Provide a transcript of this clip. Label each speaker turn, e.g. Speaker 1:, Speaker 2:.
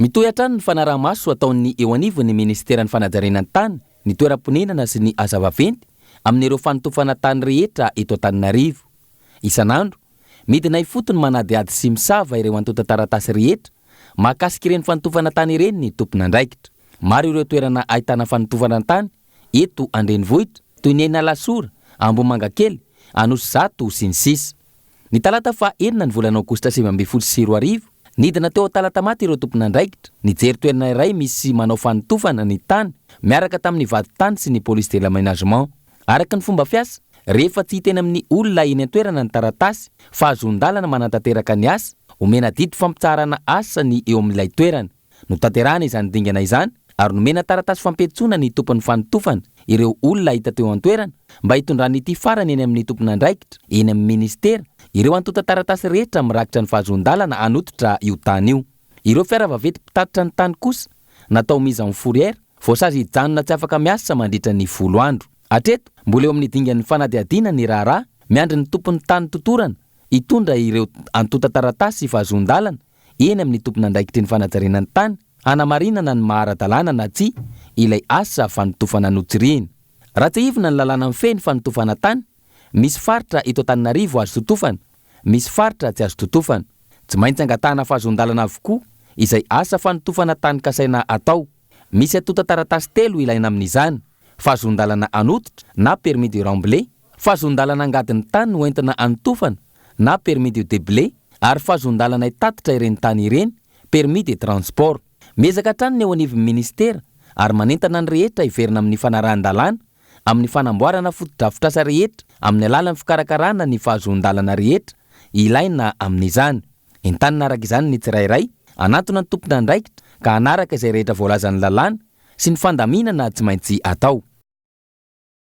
Speaker 1: Mitohy hatrany ny fanaraha-maso ataon'ny eo anivon'ny Ministeran'ny Fanajarenany tany, ny toeram-ponenana sy ny asa vaventy amin'ireo fanotofana tany rehetra eto Antananarivo. Isan'andro, midina ifotony manadiady sy misava ireo antota taratasy rehetra mahakasika ireny fanotofana tany ireny ny tompon'andraikitra. Maro ireo toerana ahitana fanotofana tany eto Andrenivohitra toy ny Analasora, Ambohimangakely, Anosizato sy ny sisa. Ny talata fa 9 ny volana Aogositra 2024, nidina teo talata maty ireo tompon'andraikitra nijery toerana iray misy manao fanotofana ny tany miaraka tamin'ny vady-tany sy ny police de l'aménagement. Araka ny fomba fiasa, rehefa tsy hita eny amin'ny olona eny an-toerana ny taratasy fa azon-dalana manantanteraka ny asa, omena didy fampitsarana asa ny eo amin'ilay toerana. Notanterahana izany dingana izany ary nomena taratasy fampetsona ny tompon'ny fanotofana ireo olona hita teo an-toerana mba hitondrany ity farany eny amin'ny tompon'andraikitra eny amin'ny ministera ireo antota taratasy rehetra mirakitra ny fahazon-dalana anototra io tany io. Ireo fiara vaventy mpitatitra ny tany kosa natao mise en fourrière voasazy hijanona tsy afaka miasa mandritra ny 10 andro. Hatreto mbola eo amin'ny dingan'ny fanadihadiana ny raharaha miandry ny tompon'ny tany totorana hitondra ireo antota taratasy fahazon-dalana eny amin'ny tompon'andraikitry ny fanajarenany tany hanamarinana ny maharadalana na tsy ilay asa fanotofana notsiriny. Raha tsy ivona ny lalàna mifehy ny fanotofana tany, misy faritra eto Antananarivo azo totofana, misy faritra tsy azo totofana. Tsy maintsy angatahana fahazon-dalana avokoa izay asa fanotofana tany kasaina atao. Misy antota taratasy 3 ilaina amin'izany: fahazon-dalana anototra na permis de remblai, fahazon-dalana angadin'ny tany hoentina anotofana na permis de déblai, ary fahazon-dalana hitatitra ireny tany ireny, permis de transport. Miezaka hatrany ny eo anivon'ny ministera ary manentana ny rehetra hiverina amin'ny fanarahan-dalàna amin'ny fanamboarana foto-drafitr'asa rehetra amin'ny alalan'ny fikarakarana ny fahazon-dalana rehetra ilaina amin'izany. Entanina araka izany ny tsirairay anatona ny tompon'andraikitra ka anaraka izay rehetra voalazan'ny lalàna sy ny fandaminana tsy maintsy atao.